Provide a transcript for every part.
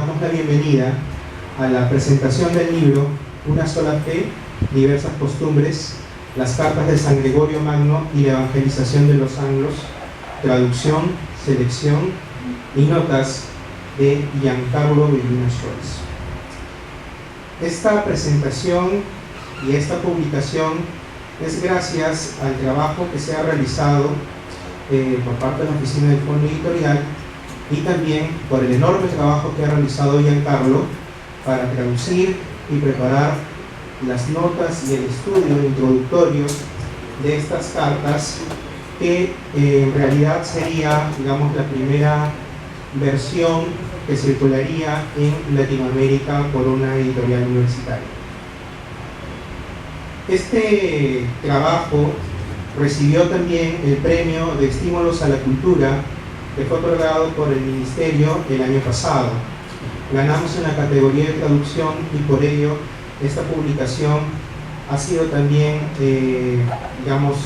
damos la bienvenida a la presentación del libro Una sola fe, diversas costumbres, las cartas de San Gregorio Magno y la evangelización de los anglos, traducción, selección y notas de Giancarlo Beguina Scholz. Esta presentación y esta publicación es gracias al trabajo que se ha realizado por parte de la oficina del Fondo Editorial y también por el enorme trabajo que ha realizado Giancarlo para traducir y preparar las notas y el estudio introductorio de estas cartas, que en realidad sería, digamos, la primera versión que circularía en Latinoamérica por una editorial universitaria. Este trabajo recibió también el premio de estímulos a la cultura que fue otorgado por el Ministerio el año pasado. Ganamos en la categoría de traducción y por ello esta publicación ha sido también, digamos,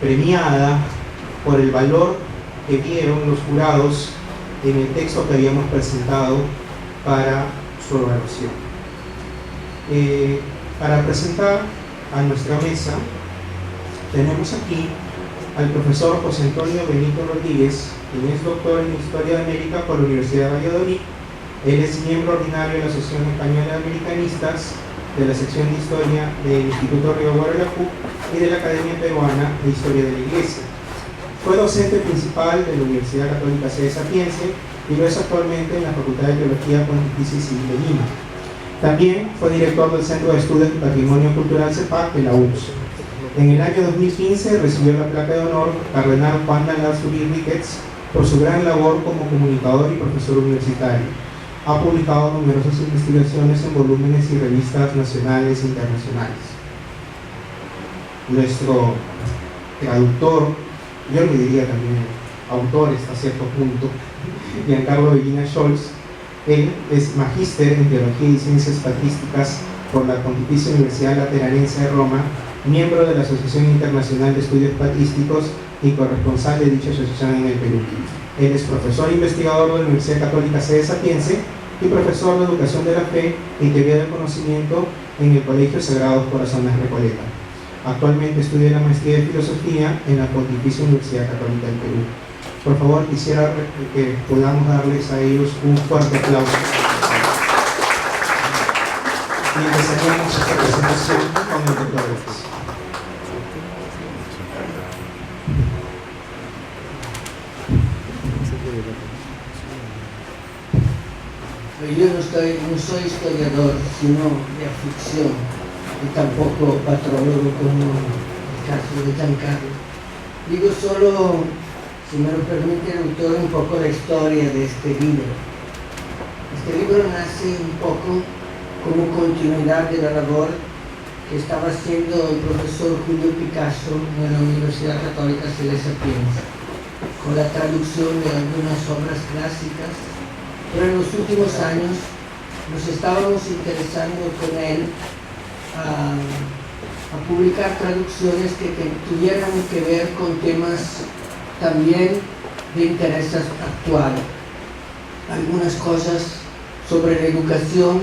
premiada por el valor que dieron los jurados en el texto que habíamos presentado para su evaluación. Para presentar a nuestra mesa tenemos aquí al profesor José Antonio Benito Rodríguez, quien es doctor en Historia de América por la Universidad de Valladolid. Él es miembro ordinario de la Asociación Española de Americanistas, de la sección de Historia del Instituto Río Guaralapú y de la Academia Peruana de Historia de la Iglesia. Fue docente principal de la Universidad Católica Sede Sapiense y lo es actualmente en la Facultad de Teología Pontificia y Civil de Lima. También fue director del Centro de Estudios de Patrimonio Cultural CEPAC de la URSS. En el año 2015 recibió la placa de honor Cardenal Juan Landázuri Ricketts por su gran labor como comunicador y profesor universitario. Ha publicado numerosas investigaciones en volúmenes y revistas nacionales e internacionales. Nuestro traductor, yo le diría también autor hasta cierto punto, Giancarlo Beguina Scholz, él es magíster en Teología y Ciencias Patrísticas por la Pontificia Universidad Lateranense de Roma, miembro de la Asociación Internacional de Estudios Patrísticos y corresponsal de dicha asociación en el Perú. Él es profesor e investigador de la Universidad Católica Sede Sapiense y profesor de Educación de la Fe y Teoría del Conocimiento en el Colegio Sagrados Corazones Recoleta. Actualmente estudia la maestría de Filosofía en la Pontificia Universidad Católica del Perú. Por favor, quisiera que podamos darles a ellos un fuerte aplauso. Y empezaríamos esta presentación con el doctor López. Yo no soy historiador, sino de afición, y tampoco patrólogo como el caso de Giancarlo. Digo solo, si me lo permite el autor, un poco la historia de este libro. Este libro nace un poco como continuidad de la labor que estaba haciendo el profesor Julio Picasso en la Universidad Católica Sede Sapiense, con la traducción de algunas obras clásicas. Pero en los últimos años nos estábamos interesando con él a publicar traducciones que tuvieran que ver con temas también de interés actual. Algunas cosas sobre la educación,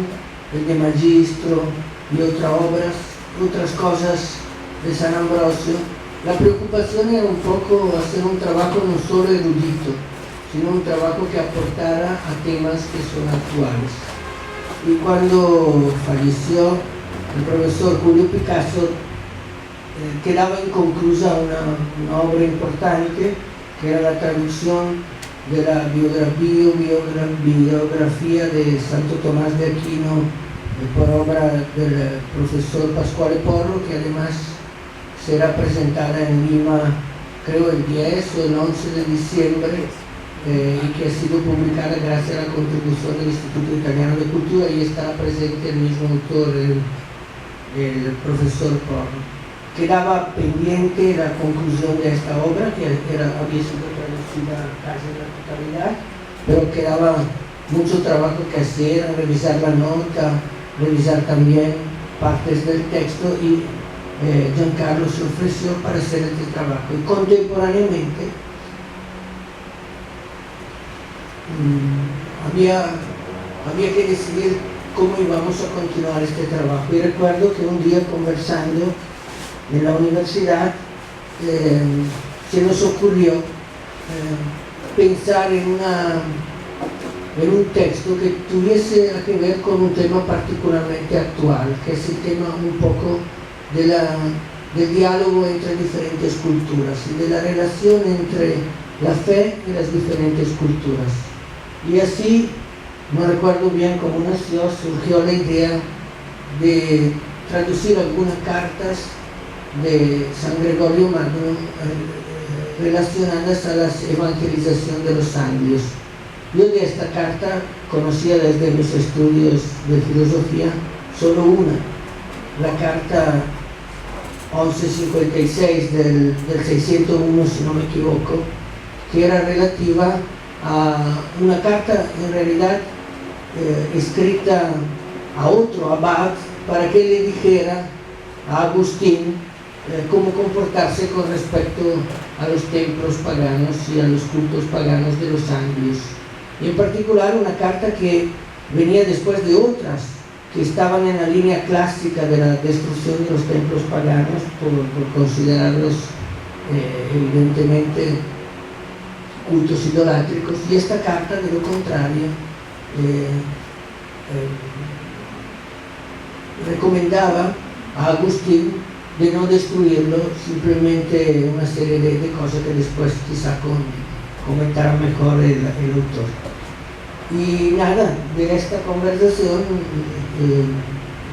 el de Magistro y otras cosas de San Ambrosio. La preocupación era un poco hacer un trabajo no solo erudito, sino un trabajo que aportara a temas que son actuales. Y cuando falleció el profesor Julio Picasso, quedaba inconclusa una obra importante, que era la traducción de la biografía de Santo Tomás de Aquino por obra del profesor Pascual Porro, que además será presentada en Lima, creo el 10 o el 11 de diciembre, y que ha sido publicada gracias a la contribución del Instituto Italiano de Cultura, y estará presente el mismo autor, el profesor Porro. Quedaba pendiente la conclusión de esta obra, que había sido traducida casi en la totalidad, pero quedaba mucho trabajo que hacer, revisar la nota, revisar también partes del texto, y Giancarlo se ofreció para hacer este trabajo. Y contemporáneamente había había que decidir cómo íbamos a continuar este trabajo. Y recuerdo que un día, conversando en la universidad, se nos ocurrió pensar en un texto que tuviese que ver con un tema particularmente actual, que es el tema un poco del diálogo entre diferentes culturas y de la relación entre la fe y las diferentes culturas. Y así, no recuerdo bien cómo nació, surgió la idea de traducir algunas cartas de San Gregorio Magno relacionadas a la evangelización de los anglos. Yo de esta carta conocía desde mis estudios de filosofía solo una, la carta 1156 del 601, si no me equivoco, que era relativa a una carta en realidad escrita a otro abad para que le dijera a Agustín cómo comportarse con respecto a los templos paganos y a los cultos paganos de los anglos. Y en particular una carta que venía después de otras que estaban en la línea clásica de la destrucción de los templos paganos por considerarlos evidentemente cultos idolátricos, y esta carta de lo contrario recomendaba a Agustín de no destruirlo, simplemente una serie de cosas que después quizá comentará mejor el autor. Y nada, de esta conversación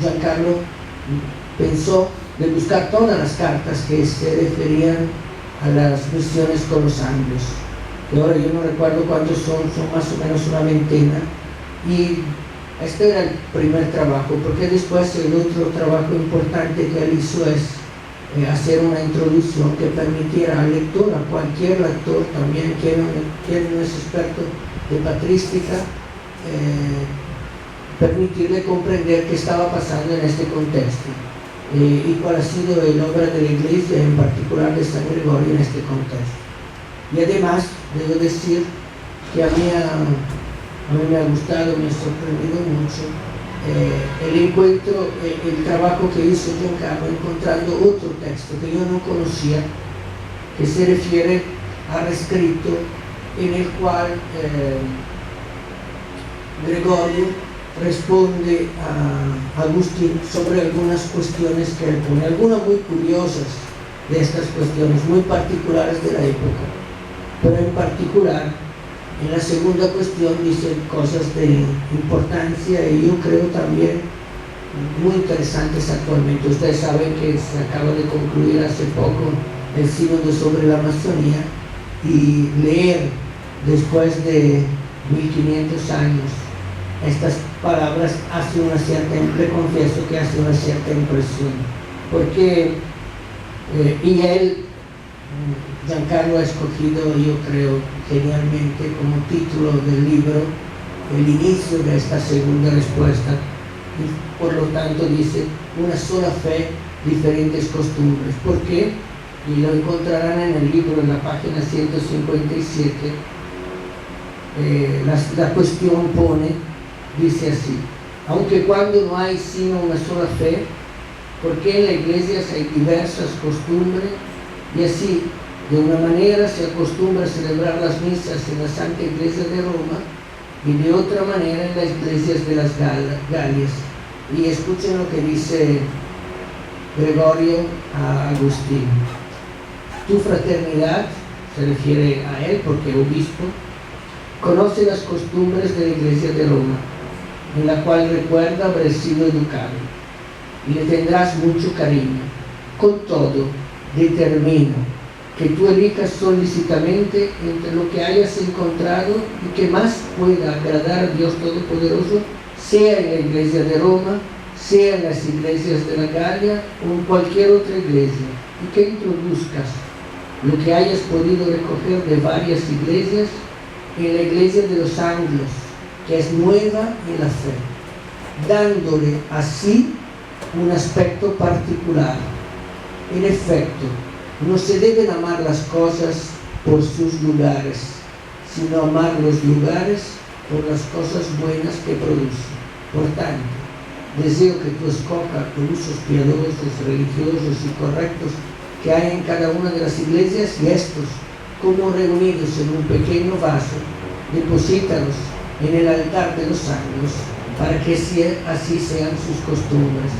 Giancarlo pensó de buscar todas las cartas que se referían a las misiones con los anglos, que ahora yo no recuerdo cuántos son más o menos una veintena, y este era el primer trabajo, porque después el otro trabajo importante que él hizo es hacer una introducción que permitiera al lector, a cualquier lector también que no es experto de patrística, permitirle comprender qué estaba pasando en este contexto y cuál ha sido el obra de la Iglesia, en particular de San Gregorio, en este contexto. Y además, debo decir que a mí me ha gustado, me ha sorprendido mucho el encuentro, el trabajo que hizo Giancarlo encontrando otro texto que yo no conocía, que se refiere a rescrito, en el cual Gregorio responde a Agustín sobre algunas cuestiones que él pone, algunas muy curiosas de estas cuestiones, muy particulares de la época, pero en particular en la segunda cuestión dice cosas de importancia y yo creo también muy interesantes actualmente. Ustedes saben que se acaba de concluir hace poco el sínodo sobre la masonía, y leer después de 1500 años estas palabras hace una cierta, le confieso que hace una cierta impresión, porque y él, Giancarlo, ha escogido, yo creo, genialmente como título del libro el inicio de esta segunda respuesta, y por lo tanto dice una sola fe, diferentes costumbres. ¿Por qué? Y lo encontrarán en el libro, en la página 157. La cuestión dice así: aunque cuando no hay sino una sola fe, porque en la iglesia hay diversas costumbres, y así de una manera se acostumbra a celebrar las misas en la Santa Iglesia de Roma y de otra manera en las iglesias de las Galias. Y escuchen lo que dice Gregorio a Agustín: tu fraternidad, se refiere a él porque es obispo, conoce las costumbres de la Iglesia de Roma, en la cual recuerda haber sido educado, y le tendrás mucho cariño. Con todo, determino que tú elijas solicitamente entre lo que hayas encontrado y que más pueda agradar a Dios Todopoderoso, sea en la Iglesia de Roma, sea en las iglesias de la Galia o en cualquier otra iglesia, y que introduzcas lo que hayas podido recoger de varias iglesias en la Iglesia de los Anglos, que es nueva en la fe, dándole así un aspecto particular. En efecto, no se deben amar las cosas por sus lugares, sino amar los lugares por las cosas buenas que produce. Por tanto, deseo que tú escojas los usos piadosos, religiosos y correctos que hay en cada una de las iglesias, y estos, como reunidos en un pequeño vaso, deposítalos en el altar de los santos, para que así sean sus costumbres.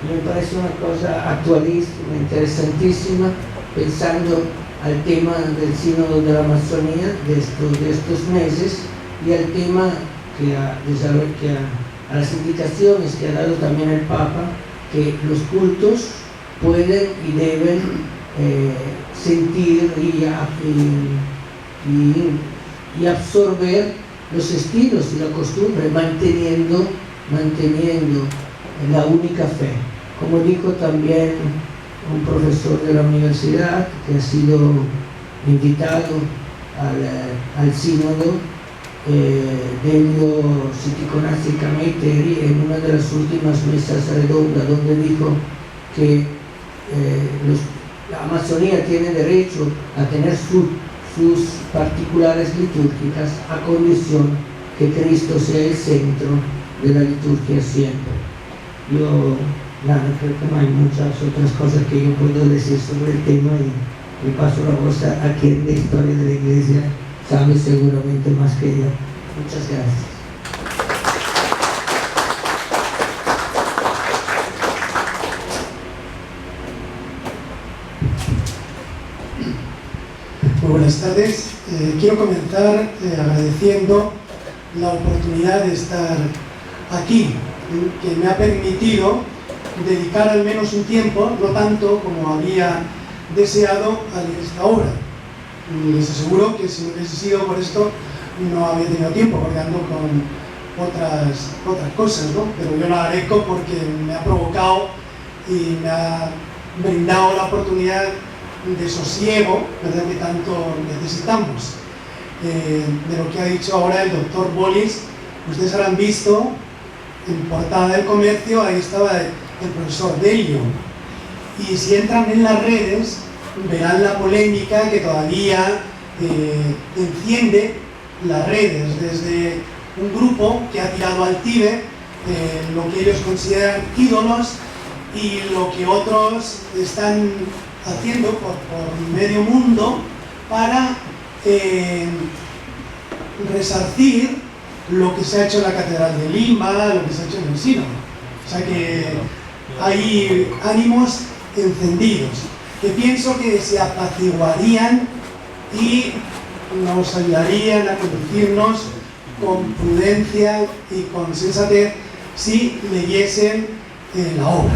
Me parece una cosa actualísima, interesantísima, pensando al tema del sínodo de la Amazonía de estos meses, y al tema a las indicaciones que ha dado también el Papa, que los cultos pueden y deben sentir y absorber los estilos y la costumbre, manteniendo la única fe. Como dijo también un profesor de la universidad que ha sido invitado al sínodo, Delio Siticonazzi Cameiteri, en una de las últimas mesas redondas, donde dijo que la Amazonía tiene derecho a tener sus particulares litúrgicas, a condición que Cristo sea el centro de la liturgia siempre. Yo creo que no hay muchas otras cosas que yo puedo decir sobre el tema, y paso la voz a quien de historia de la Iglesia sabe seguramente más que yo. Muchas gracias. Muy buenas tardes. Quiero comenzar agradeciendo la oportunidad de estar aquí, que me ha permitido dedicar al menos un tiempo, no tanto como había deseado, a esta obra. Les aseguro que si no hubiese sido por esto, no había tenido tiempo, porque ando con otras cosas, ¿no? Pero yo lo agradezco porque me ha provocado y me ha brindado la oportunidad de sosiego, ¿verdad?, que tanto necesitamos. De lo que ha dicho ahora el doctor Bolis, ustedes habrán visto en portada del Comercio, ahí estaba el profesor Delio, y si entran en las redes verán la polémica que todavía enciende las redes, desde un grupo que ha tirado al Tíbet lo que ellos consideran ídolos, y lo que otros están haciendo por medio mundo para resarcir lo que se ha hecho en la Catedral de Lima, lo que se ha hecho en el Sínodo. O sea que hay ánimos encendidos que pienso que se apaciguarían y nos ayudarían a conducirnos con prudencia y con sensatez si leyesen la obra.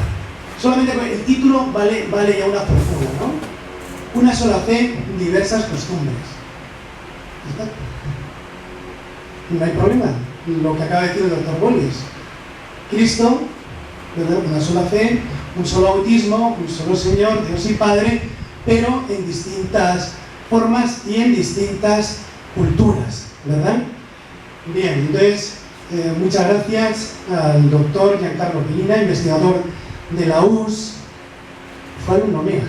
Solamente el título vale ya una fortuna, ¿no? Una sola fe, diversas costumbres. ¿Está? No hay problema. Lo que acaba de decir el doctor Bolis. Cristo, ¿verdad?, una sola fe, un solo bautismo, un solo Señor, Dios y Padre, pero en distintas formas y en distintas culturas, ¿verdad? Bien, entonces, muchas gracias al doctor Giancarlo Pellina, investigador de la US. Fue alumno mío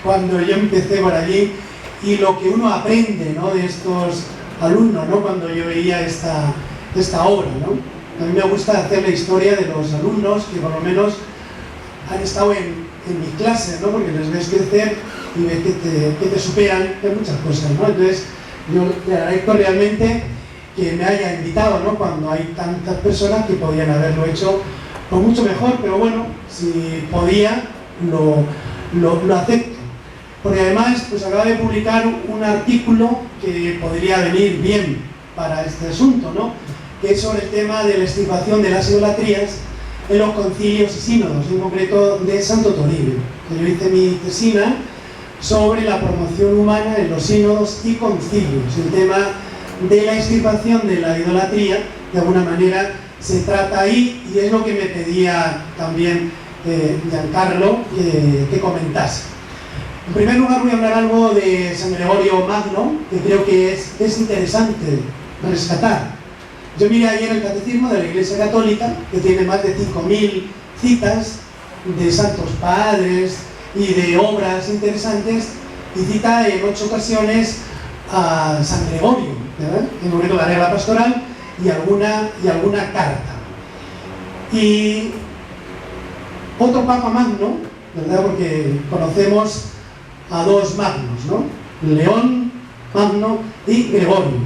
cuando yo empecé por allí, y lo que uno aprende, ¿no?, de estos alumnos, ¿no?, cuando yo veía esta obra, ¿no? A mí me gusta hacer la historia de los alumnos que por lo menos han estado en mis clases, ¿no?, porque les ves crecer y ves que te superan en muchas cosas, ¿no? Entonces yo te agradezco realmente que me haya invitado, ¿no?, cuando hay tantas personas que podían haberlo hecho pues mucho mejor, pero bueno, si podía, lo acepto. Porque además pues acaba de publicar un artículo que podría venir bien para este asunto, ¿no?, que es sobre el tema de la extirpación de las idolatrías en los concilios y sínodos, en concreto de Santo Toribio. Yo hice mi tesina sobre la promoción humana en los sínodos y concilios. El tema de la extirpación de la idolatría, de alguna manera, se trata ahí, y es lo que me pedía también Giancarlo que comentase. En primer lugar voy a hablar algo de San Gregorio Magno, que creo que es interesante rescatar. Yo miré ayer el catecismo de la Iglesia Católica, que tiene más de 5.000 citas de santos padres y de obras interesantes, y cita en 8 ocasiones a San Gregorio, ¿verdad? En concreto la regla pastoral y alguna carta. Y otro Papa Magno, ¿verdad? Porque conocemos a dos magnos, ¿no? León Magno y Gregorio,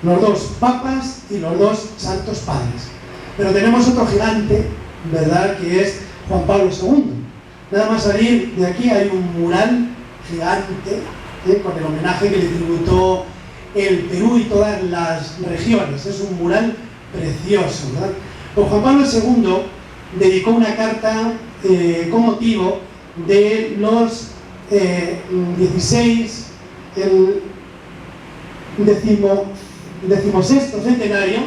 los dos papas y los dos santos padres. Pero tenemos otro gigante, ¿verdad? Que es Juan Pablo II. Nada más salir de aquí hay un mural gigante, con el homenaje que le tributó el Perú y todas las regiones. Es un mural precioso, ¿verdad? Pues Juan Pablo II dedicó una carta con motivo de los 16, el 16º centenario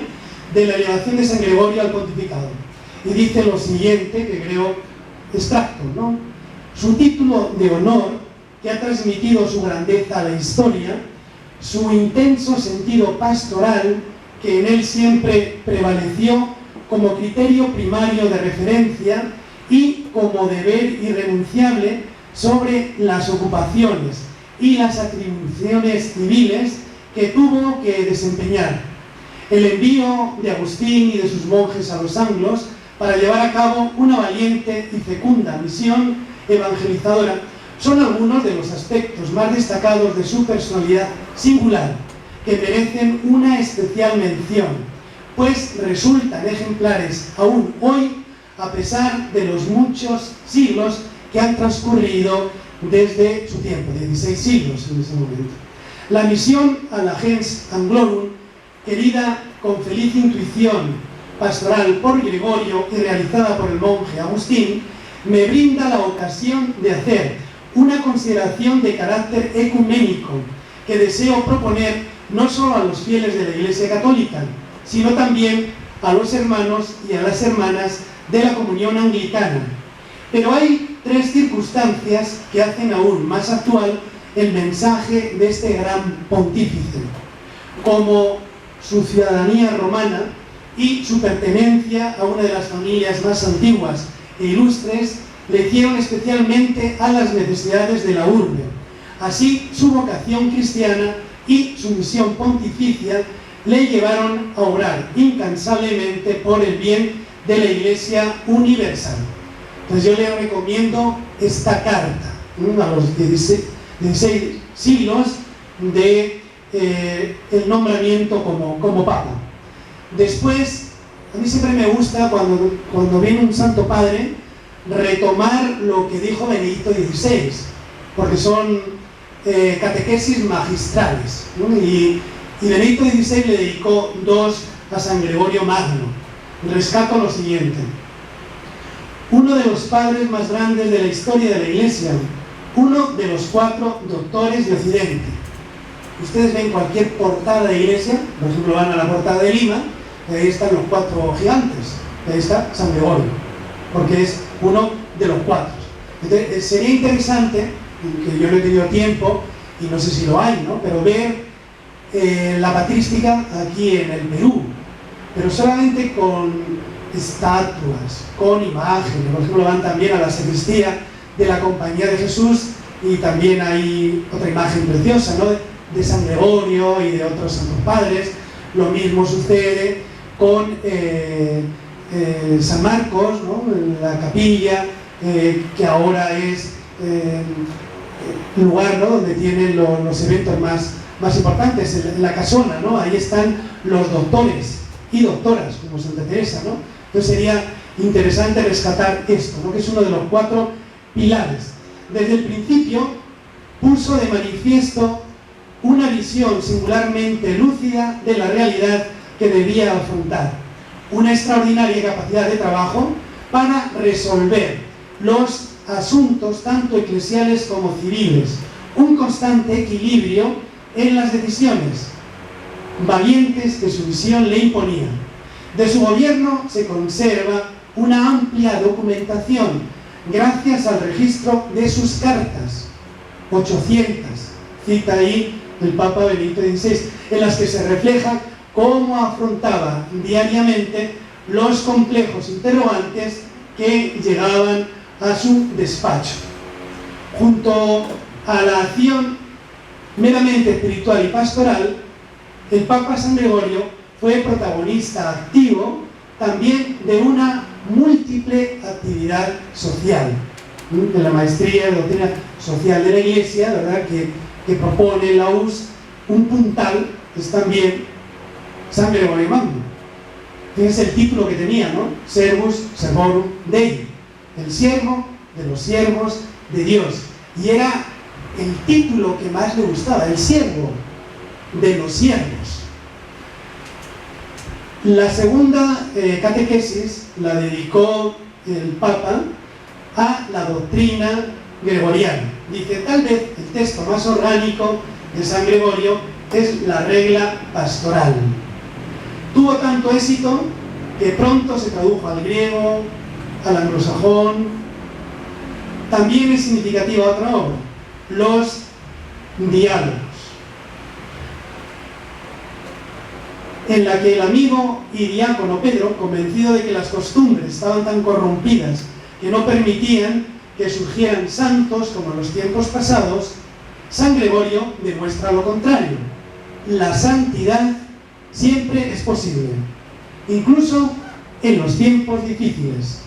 de la elevación de San Gregorio al pontificado. Y dice lo siguiente, que creo extracto, ¿no? Su título de honor, que ha transmitido su grandeza a la historia, su intenso sentido pastoral, que en él siempre prevaleció como criterio primario de referencia y como deber irrenunciable sobre las ocupaciones y las atribuciones civiles que tuvo que desempeñar. El envío de Agustín y de sus monjes a los anglos para llevar a cabo una valiente y fecunda misión evangelizadora son algunos de los aspectos más destacados de su personalidad singular, que merecen una especial mención, pues resultan ejemplares aún hoy, a pesar de los muchos siglos que han transcurrido desde su tiempo, 16 siglos en ese momento. La misión a la gens Anglorum, querida con feliz intuición pastoral por Gregorio y realizada por el monje Agustín, me brinda la ocasión de hacer una consideración de carácter ecuménico que deseo proponer no solo a los fieles de la Iglesia Católica, sino también a los hermanos y a las hermanas de la comunión anglicana. Pero hay tres circunstancias que hacen aún más actual el mensaje de este gran pontífice, como su ciudadanía romana y su pertenencia a una de las familias más antiguas e ilustres le hicieron especialmente a las necesidades de la urbe. Así, su vocación cristiana y su misión pontificia le llevaron a obrar incansablemente por el bien de la Iglesia universal. Entonces yo le recomiendo esta carta a los 16 siglos de el nombramiento como Papa. Después, a mí siempre me gusta cuando viene un Santo Padre retomar lo que dijo Benedicto XVI, porque son catequesis magistrales, ¿no? Y Benedicto XVI le dedicó dos a San Gregorio Magno. Rescato lo siguiente: uno de los padres más grandes de la historia de la Iglesia, uno de los 4 doctores de Occidente. Ustedes ven cualquier portada de iglesia, por ejemplo van a la portada de Lima, y ahí están los 4 gigantes, ahí está San Gregorio, porque es uno de los 4. Entonces sería interesante, que yo no he tenido tiempo, y no sé si lo hay, ¿no? Pero ver la patrística aquí en el Perú, pero solamente con estatuas, con imágenes. Por ejemplo van también a la sacristía de la Compañía de Jesús y también hay otra imagen preciosa, ¿no? De San Gregorio y de otros santos padres. Lo mismo sucede con San Marcos, ¿no? La capilla, que ahora es el lugar, ¿no? Donde tienen los eventos más importantes, en la casona, ¿no? Ahí están los doctores y doctoras, como Santa Teresa, ¿no? Entonces sería interesante rescatar esto, ¿no? Que es uno de los 4 pilares. Desde el principio puso de manifiesto una visión singularmente lúcida de la realidad que debía afrontar, una extraordinaria capacidad de trabajo para resolver los asuntos tanto eclesiales como civiles, un constante equilibrio en las decisiones valientes que su visión le imponía. De su gobierno se conserva una amplia documentación gracias al registro de sus cartas, 800, cita ahí el Papa Benedicto XVI, en las que se refleja cómo afrontaba diariamente los complejos interrogantes que llegaban a su despacho. Junto a la acción meramente espiritual y pastoral, el Papa San Gregorio fue protagonista activo también de una múltiple actividad social, de la maestría de doctrina social de la Iglesia, ¿verdad? Que propone la US, un puntal es también San Gregorio Magno. Fíjense el título que tenía, ¿no? Servus Servorum Dei, el siervo de los siervos de Dios. Y era el título que más le gustaba, el siervo de los siervos. La segunda catequesis la dedicó el Papa a la doctrina gregoriana. Dice, tal vez el texto más orgánico de San Gregorio es la regla pastoral. Tuvo tanto éxito que pronto se tradujo al griego, al anglosajón. También es significativa otra obra, los diálogos, en la que el amigo y diácono Pedro, convencido de que las costumbres estaban tan corrompidas que no permitían que surgieran santos como en los tiempos pasados, San Gregorio demuestra lo contrario. La santidad siempre es posible, incluso en los tiempos difíciles.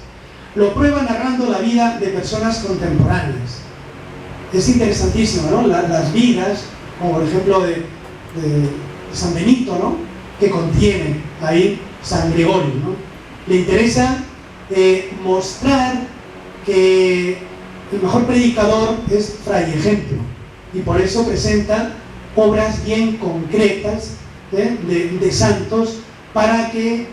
Lo prueba narrando la vida de personas contemporáneas. Es interesantísimo, ¿no? Las vidas, como por ejemplo de San Benito, ¿no? Que contiene ahí San Gregorio, ¿no? Le interesa mostrar que el mejor predicador es Fray Ejemplo, y por eso presenta obras bien concretas de santos, para que,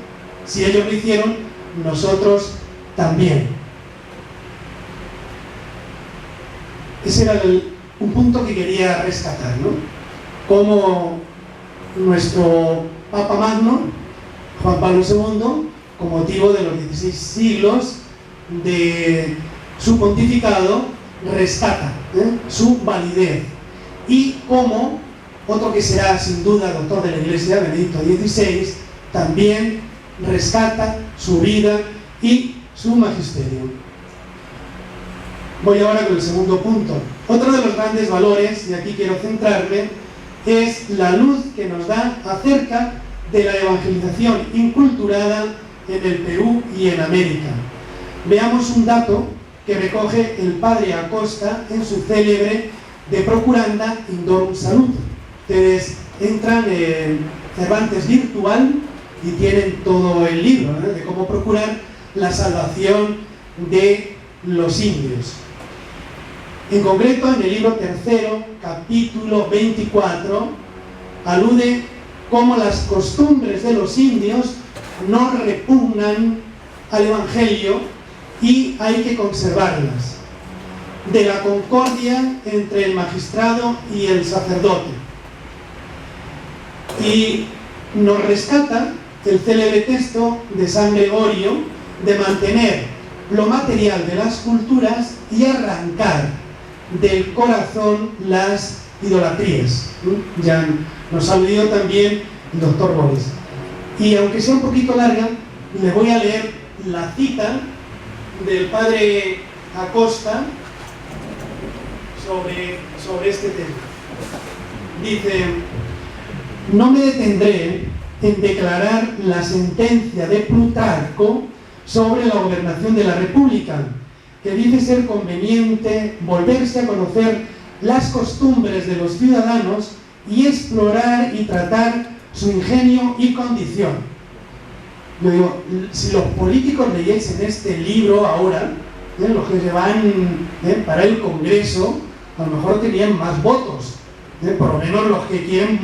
si ellos lo hicieron, nosotros también. Ese era un punto que quería rescatar, ¿no? Como nuestro Papa Magno, Juan Pablo II, con motivo de los 16 siglos de su pontificado, rescata su validez, y como otro que será sin duda doctor de la Iglesia, Benedicto XVI, también rescata su vida y su magisterio. Voy ahora con el segundo punto. Otro de los grandes valores, y aquí quiero centrarme, es la luz que nos da acerca de la evangelización inculturada en el Perú y en América. Veamos un dato que recoge el padre Acosta en su célebre De Procuranda Indorum Salute. Ustedes entran en Cervantes Virtual y tienen todo el libro, ¿no? De cómo procurar la salvación de los indios. En concreto, en el libro tercero, capítulo 24, alude cómo las costumbres de los indios no repugnan al Evangelio y hay que conservarlas. De la concordia entre el magistrado y el sacerdote. Y nos rescata el célebre texto de San Gregorio de mantener lo material de las culturas y arrancar del corazón las idolatrías. Ya nos ha aludido también el doctor Boris. Y aunque sea un poquito larga, le voy a leer la cita del padre Acosta sobre este tema. Dice: no me detendré en declarar la sentencia de Plutarco sobre la gobernación de la República, que dice ser conveniente volverse a conocer las costumbres de los ciudadanos y explorar y tratar su ingenio y condición. Yo digo, si los políticos leyesen este libro ahora, los que se van para el Congreso, a lo mejor tenían más votos, por lo menos los que quieren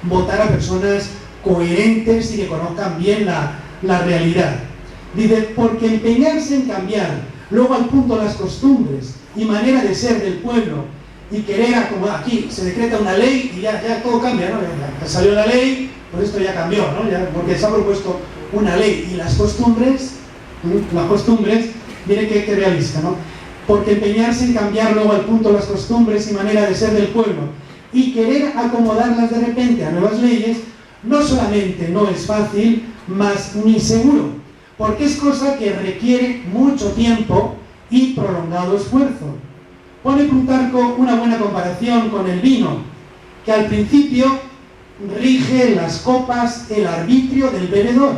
votar a personas coherentes y que conozcan bien la realidad. Dice, porque empeñarse en cambiar luego al punto las costumbres y manera de ser del pueblo y querer acomodar, aquí se decreta una ley y ya todo cambia, ¿no? Ya salió la ley, pues esto ya cambió, ¿no? Ya, porque se ha propuesto una ley, y las costumbres, mire qué realista, ¿no? Porque empeñarse en cambiar luego al punto las costumbres y manera de ser del pueblo y querer acomodarlas de repente a nuevas leyes, no solamente no es fácil, mas ni seguro, porque es cosa que requiere mucho tiempo y prolongado esfuerzo. Pone Plutarco una buena comparación con el vino, que al principio rige las copas el arbitrio del bebedor,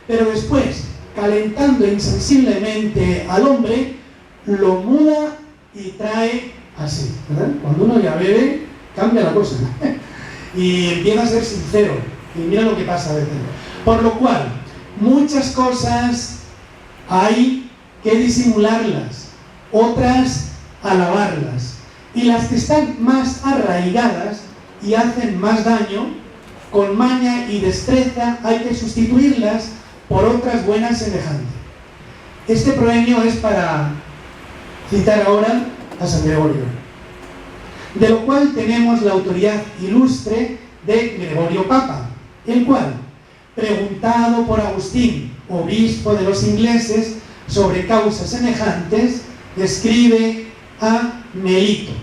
pero después, calentando insensiblemente al hombre, lo muda y trae así, ¿verdad? Cuando uno ya bebe, cambia la cosa, ¿no? Y empieza a ser sincero, y mira lo que pasa a veces. Por lo cual, muchas cosas hay que disimularlas, otras alabarlas, y las que están más arraigadas y hacen más daño, con maña y destreza hay que sustituirlas por otras buenas semejantes. Este proemio es para citar ahora a San Gregorio, de lo cual tenemos la autoridad ilustre de Gregorio Papa, el cual, preguntado por Agustín, obispo de los ingleses, sobre causas semejantes, escribe a Melito: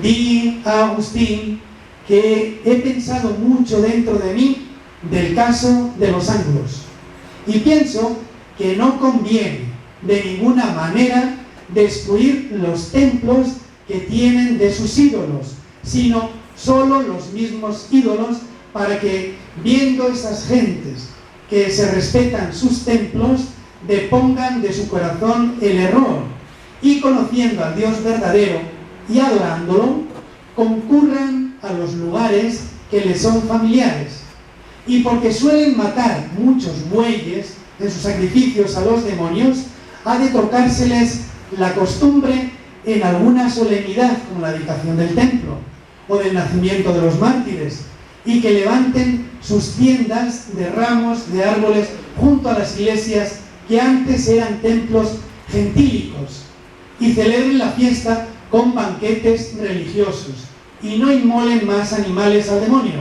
di a Agustín que he pensado mucho dentro de mí del caso de los ángulos, y pienso que no conviene de ninguna manera destruir los templos que tienen de sus ídolos, sino solo los mismos ídolos, para que, viendo esas gentes que se respetan sus templos, depongan de su corazón el error, y conociendo al Dios verdadero y adorándolo, concurran a los lugares que les son familiares. Y porque suelen matar muchos bueyes en sus sacrificios a los demonios, ha de tocárseles la costumbre en alguna solemnidad, como la dedicación del templo o del nacimiento de los mártires, y que levanten sus tiendas de ramos de árboles junto a las iglesias que antes eran templos gentílicos, y celebren la fiesta con banquetes religiosos, y no inmolen más animales al demonio,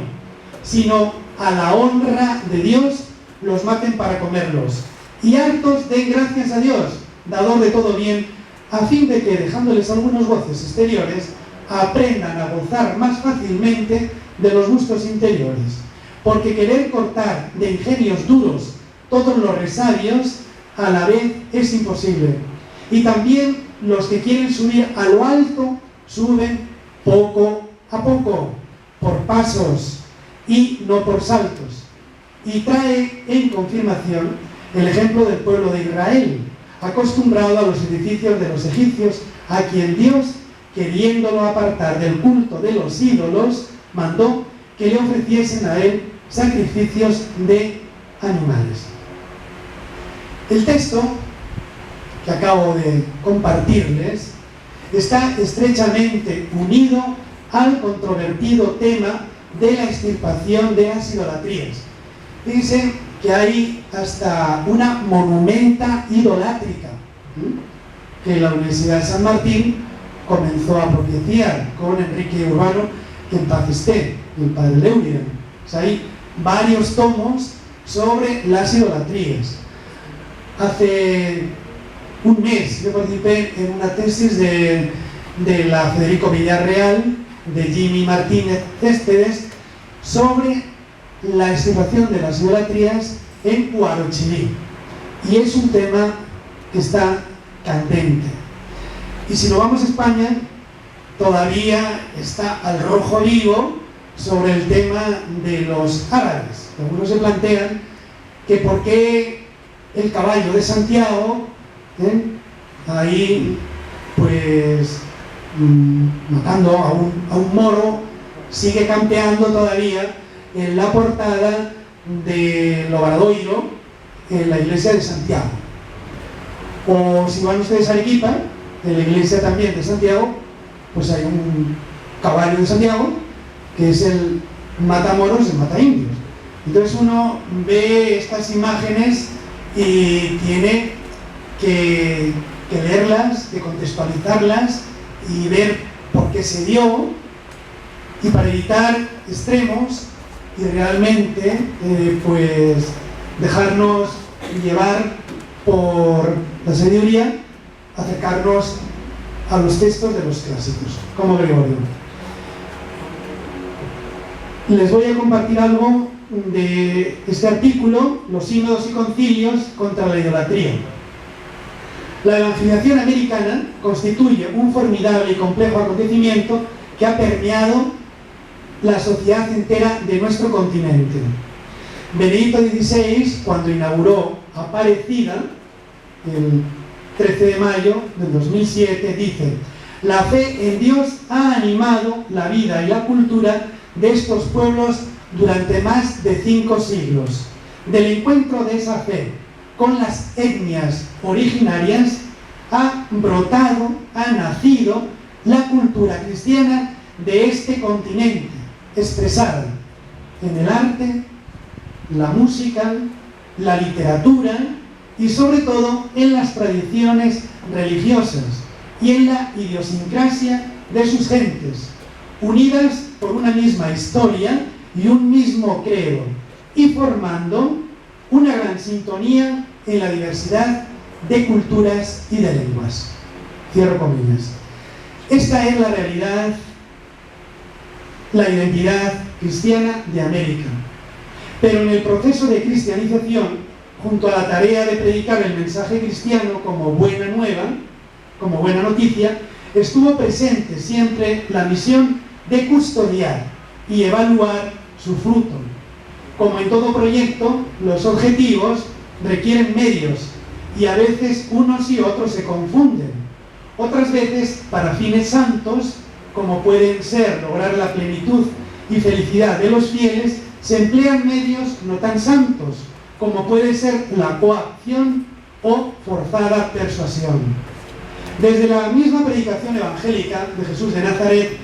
sino a la honra de Dios los maten para comerlos, y hartos den gracias a Dios, dador de todo bien, a fin de que, dejándoles algunos goces exteriores, aprendan a gozar más fácilmente de los gustos interiores, porque querer cortar de ingenios duros todos los resabios a la vez es imposible, y también los que quieren subir a lo alto suben poco a poco, por pasos y no por saltos. Y trae en confirmación el ejemplo del pueblo de Israel, acostumbrado a los edificios de los egipcios, a quien Dios, queriéndolo apartar del culto de los ídolos, mandó que le ofreciesen a él sacrificios de animales. El texto que acabo de compartirles está estrechamente unido al controvertido tema de la extirpación de las idolatrías. Fíjense que hay hasta una monumenta idolátrica que la Universidad de San Martín comenzó a propiciar con Enrique Urbano, que en paz esté, y el padre Leuridan. O sea, hay varios tomos sobre las idolatrías. Hace un mes yo participé en una tesis de la Federico Villarreal, de Jimmy Martínez Céspedes, sobre la extirpación de las idolatrías en Huarochirí. Y es un tema que está candente. Y si nos vamos a España, todavía está al rojo vivo sobre el tema de los árabes. Algunos se plantean que por qué el caballo de Santiago, ahí pues matando a un moro, sigue campeando todavía en la portada del Obradoiro en la iglesia de Santiago. O si van ustedes a Arequipa, en la iglesia también de Santiago, pues hay un caballo de Santiago que es el matamoros, el mataindios. Entonces uno ve estas imágenes y tiene que leerlas, que contextualizarlas y ver por qué se dio, y para evitar extremos y realmente pues dejarnos llevar por la sabiduría, acercarnos a los textos de los clásicos, como Gregorio. Les voy a compartir algo de este artículo, Los sínodos y concilios contra la idolatría. La evangelización americana constituye un formidable y complejo acontecimiento que ha permeado la sociedad entera de nuestro continente. Benedicto XVI, cuando inauguró Aparecida, el 13 de mayo del 2007, dice: la fe en Dios ha animado la vida y la cultura de estos pueblos durante más de 5 siglos. Del encuentro de esa fe con las etnias originarias ha brotado, ha nacido la cultura cristiana de este continente, expresada en el arte, la música, la literatura y sobre todo en las tradiciones religiosas y en la idiosincrasia de sus gentes, unidas por una misma historia y un mismo credo, y formando una gran sintonía en la diversidad de culturas y de lenguas. Cierro comillas. Esta es la realidad, la identidad cristiana de América. Pero en el proceso de cristianización, junto a la tarea de predicar el mensaje cristiano como buena nueva, como buena noticia, estuvo presente siempre la misión de custodiar y evaluar su fruto. Como en todo proyecto, los objetivos requieren medios y a veces unos y otros se confunden. Otras veces, para fines santos, como pueden ser lograr la plenitud y felicidad de los fieles, se emplean medios no tan santos, como puede ser la coacción o forzada persuasión. Desde la misma predicación evangélica de Jesús de Nazaret,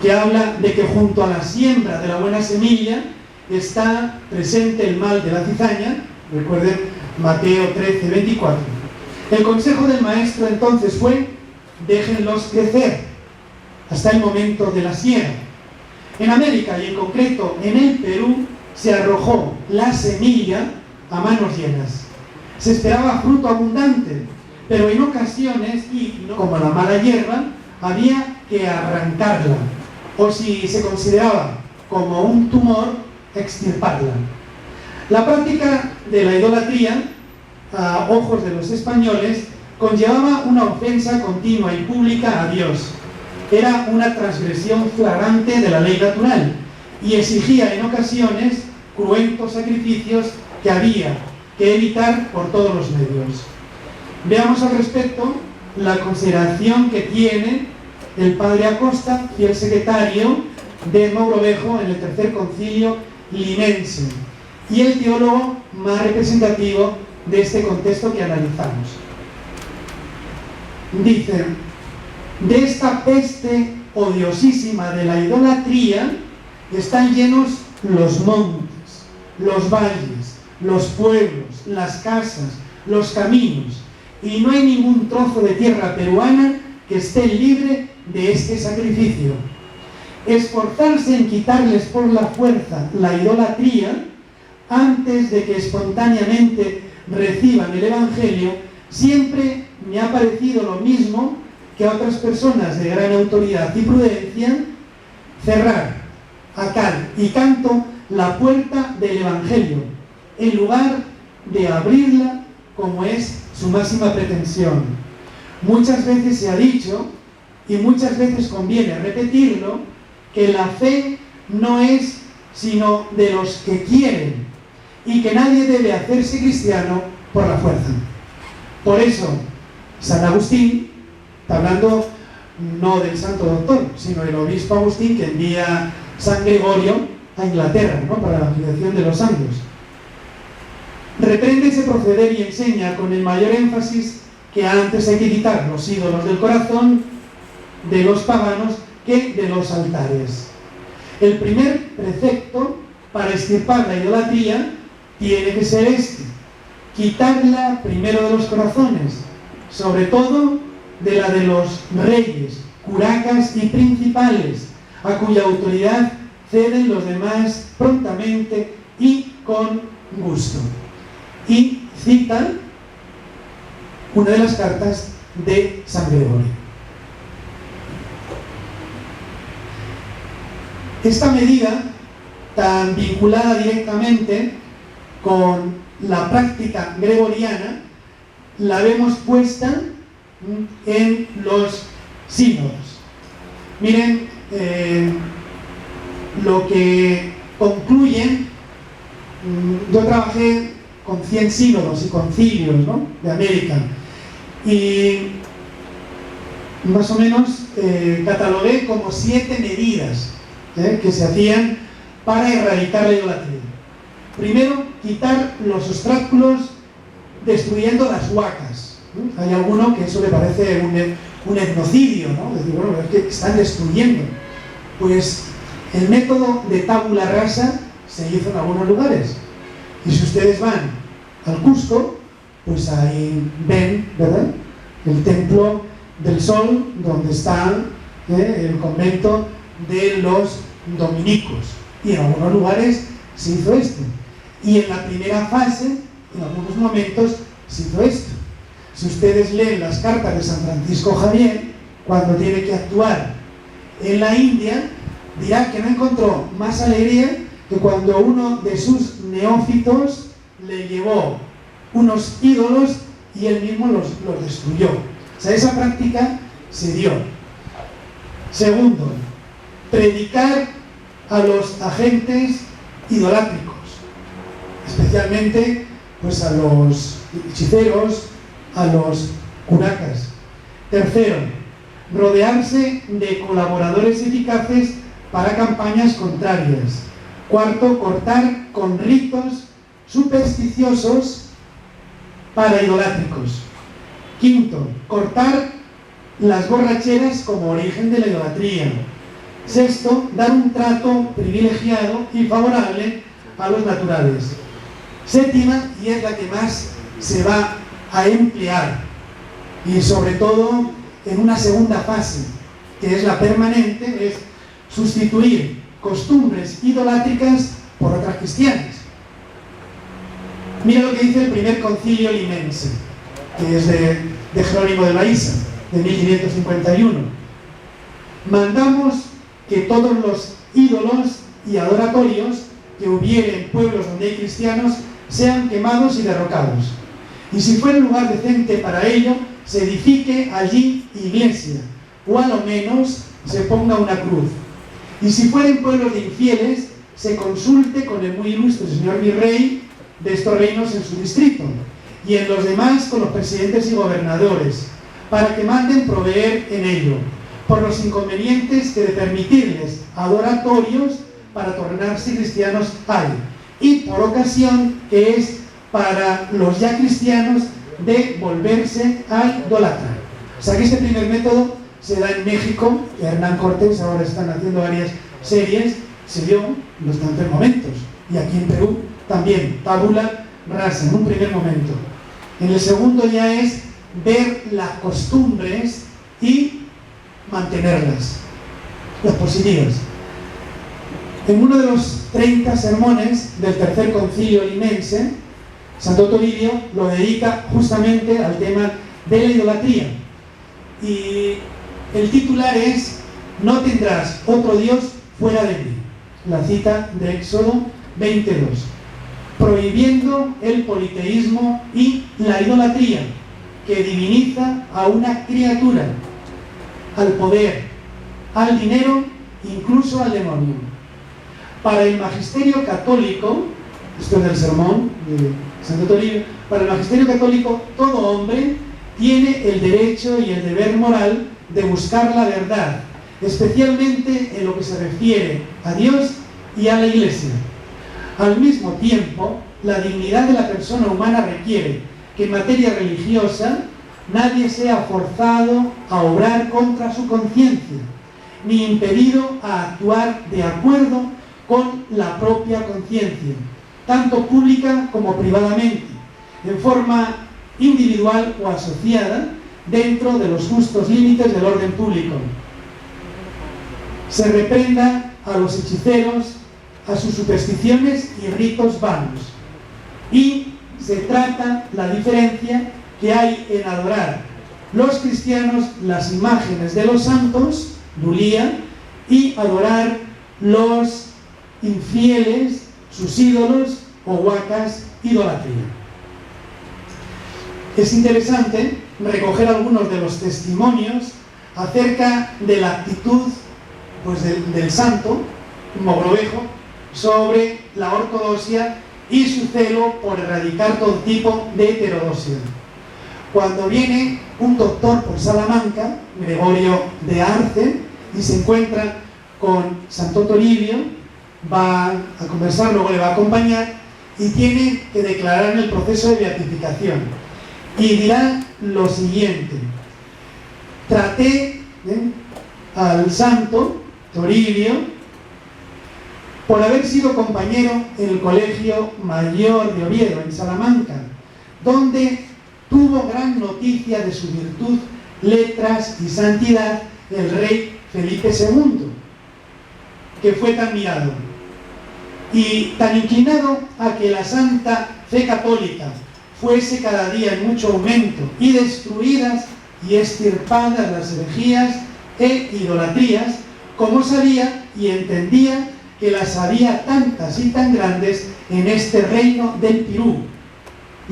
que habla de que junto a la siembra de la buena semilla está presente el mal de la cizaña, recuerden Mateo 13, 24. El consejo del maestro entonces fue: déjenlos crecer hasta el momento de la siega. En América y en concreto en el Perú se arrojó la semilla a manos llenas. Se esperaba fruto abundante, pero en ocasiones, y como la mala hierba, había que arrancarla, o si se consideraba como un tumor, extirparla. La práctica de la idolatría, a ojos de los españoles, conllevaba una ofensa continua y pública a Dios. Era una transgresión flagrante de la ley natural y exigía en ocasiones cruentos sacrificios que había que evitar por todos los medios. Veamos al respecto la consideración que tiene el padre Acosta, fiel secretario de Mogrovejo en el Tercer Concilio Linense, y el teólogo más representativo de este contexto que analizamos. Dice: de esta peste odiosísima de la idolatría están llenos los montes, los valles, los pueblos, las casas, los caminos, y no hay ningún trozo de tierra peruana que esté libre de este sacrificio. Esforzarse en quitarles por la fuerza la idolatría antes de que espontáneamente reciban el Evangelio siempre me ha parecido lo mismo que a otras personas de gran autoridad y prudencia cerrar a cal y canto la puerta del Evangelio en lugar de abrirla como es su máxima pretensión. Muchas veces se ha dicho, y muchas veces conviene repetirlo, que la fe no es sino de los que quieren y que nadie debe hacerse cristiano por la fuerza. Por eso, San Agustín, hablando no del santo doctor, sino del obispo Agustín que envía San Gregorio a Inglaterra, ¿no?, para la evangelización de los anglos, reprende ese proceder y enseña con el mayor énfasis que antes hay que quitar los ídolos del corazón de los paganos que de los altares. El primer precepto para extirpar la idolatría tiene que ser este: quitarla primero de los corazones, sobre todo de la de los reyes, curacas y principales, a cuya autoridad ceden los demás prontamente y con gusto. Y cita una de las cartas de San Gregorio. Esta medida, tan vinculada directamente con la práctica gregoriana, la vemos puesta en los sínodos. Miren, lo que concluyen, yo trabajé con 100 sínodos y concilios, ¿no?, de América, y más o menos catalogué como 7 medidas que se hacían para erradicar la idolatría. Primero, quitar los obstáculos destruyendo las huacas. Hay alguno que eso le parece un etnocidio, ¿no? Decir, bueno, es que están destruyendo. Pues el método de tabula rasa se hizo en algunos lugares. Y si ustedes van al Cusco, pues ahí ven, ¿verdad?, el templo del Sol, donde está el convento de los dominicos. Y en algunos lugares se hizo esto. Y en la primera fase, en algunos momentos, se hizo esto. Si ustedes leen las cartas de San Francisco Javier, cuando tiene que actuar en la India, dirá que no encontró más alegría que cuando uno de sus neófitos le llevó unos ídolos y él mismo los destruyó. O sea, esa práctica se dio. Segundo, predicar a los agentes idolátricos, especialmente pues a los hechiceros, a los curacas. Tercero, rodearse de colaboradores eficaces para campañas contrarias. Cuarto, cortar con ritos supersticiosos para idolátricos. Quinto, cortar las borracheras como origen de la idolatría. Sexto, dar un trato privilegiado y favorable a los naturales. Séptima, y es la que más se va a emplear, y sobre todo en una segunda fase, que es la permanente, es sustituir costumbres idolátricas por otras cristianas. Mira lo que dice el primer concilio limense, que es de Jerónimo de Baisa, de 1551. Mandamos que todos los ídolos y adoratorios que hubiere en pueblos donde hay cristianos sean quemados y derrocados. Y si fuera lugar decente para ello, se edifique allí iglesia, o a lo menos se ponga una cruz. Y si fueren pueblos de infieles, se consulte con el muy ilustre señor virrey de estos reinos en su distrito, y en los demás con los presidentes y gobernadores, para que manden proveer en ello, por los inconvenientes que de permitirles adoratorios para tornarse cristianos hay, y por ocasión que es para los ya cristianos de volverse a idolatrar. O sea que este primer método se da en México, que Hernán Cortés ahora están haciendo varias series, se dio en los tantos momentos, y aquí en Perú también, tabula rasa, en un primer momento. En el segundo ya es ver las costumbres y mantenerlas, las positivas. En uno de los 30 sermones del tercer concilio limense, Santo Toribio lo dedica justamente al tema de la idolatría. Y el titular es: no tendrás otro Dios fuera de mí. La cita de Éxodo 22. Prohibiendo el politeísmo y la idolatría, que diviniza a una criatura, al poder, al dinero, incluso al demonio. Para el magisterio católico, esto es del sermón de Santo Toribio, para el magisterio católico, todo hombre tiene el derecho y el deber moral de buscar la verdad, especialmente en lo que se refiere a Dios y a la Iglesia. Al mismo tiempo, la dignidad de la persona humana requiere que en materia religiosa nadie sea forzado a obrar contra su conciencia, ni impedido a actuar de acuerdo con la propia conciencia, tanto pública como privadamente, en forma individual o asociada, dentro de los justos límites del orden público. Se reprenda a los hechiceros, a sus supersticiones y ritos vanos, y se trata la diferencia que hay en adorar los cristianos las imágenes de los santos, Dulía, y adorar los infieles, sus ídolos o huacas, idolatría. Es interesante recoger algunos de los testimonios acerca de la actitud pues, del santo Mogrovejo sobre la ortodoxia y su celo por erradicar todo tipo de heterodoxia. Cuando viene un doctor por Salamanca, Gregorio de Arce, y se encuentra con Santo Toribio, va a conversar, luego le va a acompañar y tiene que declarar en el proceso de beatificación. Y dirá lo siguiente: traté al santo Toribio por haber sido compañero en el Colegio Mayor de Oviedo, en Salamanca, donde tuvo gran noticia de su virtud, letras y santidad el rey Felipe II, que fue tan mirado y tan inclinado a que la santa fe católica fuese cada día en mucho aumento y destruidas y extirpadas las herejías e idolatrías, como sabía y entendía que las había tantas y tan grandes en este reino del Pirú.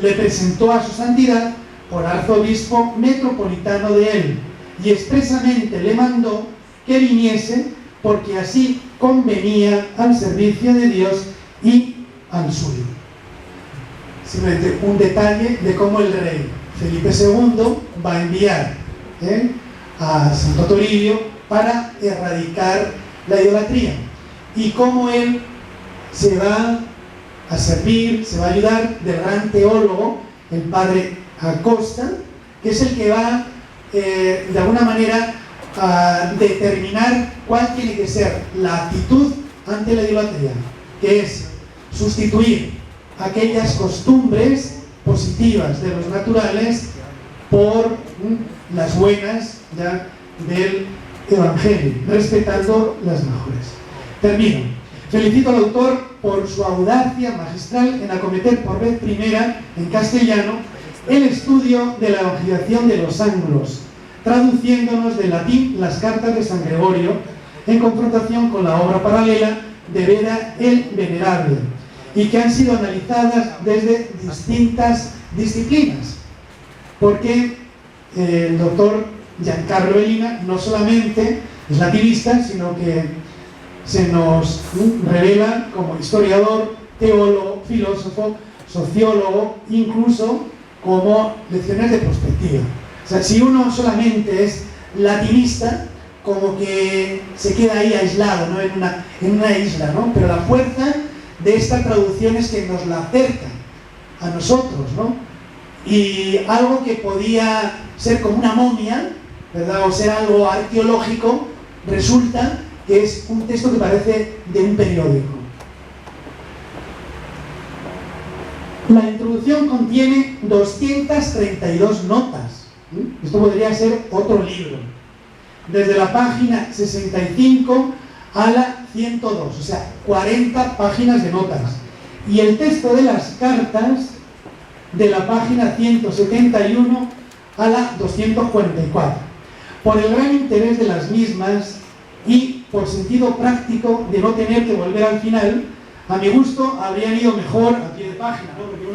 Le presentó a su santidad por arzobispo metropolitano de él y expresamente le mandó que viniese porque así convenía al servicio de Dios y al suyo. Simplemente un detalle de cómo el rey Felipe II va a enviar a Santo Toribio para erradicar la idolatría, y cómo él se va a servir, se va a ayudar del gran teólogo, el padre Acosta, que es el que va de alguna manera a determinar cuál tiene que ser la actitud ante la idolatría, que es sustituir aquellas costumbres positivas de los naturales por las buenas ya del Evangelio, respetando las mejores. Termino. Felicito al autor por su audacia magistral en acometer por vez primera en castellano el estudio de la evangelización de los anglos, traduciéndonos del latín las cartas de San Gregorio en confrontación con la obra paralela de Beda el Venerable, y que han sido analizadas desde distintas disciplinas, porque el doctor Giancarlo Elina no solamente es latinista, sino que se nos revela como historiador, teólogo, filósofo, sociólogo, incluso como lecciones de perspectiva. O sea, si uno solamente es latinista, como que se queda ahí aislado, ¿no? en una isla, ¿no? Pero la fuerza de esta traducción es que nos la acerca a nosotros, ¿no? Y algo que podía ser como una momia, ¿verdad? O ser algo arqueológico, resulta que es un texto que parece de un periódico. La introducción contiene 232 notas. Esto podría ser otro libro. Desde la página 65 a la 102, o sea, 40 páginas de notas. Y el texto de las cartas de la página 171 a la 244. Por el gran interés de las mismas y por sentido práctico de no tener que volver al final, a mi gusto habrían ido mejor a pie de página, ¿no? Porque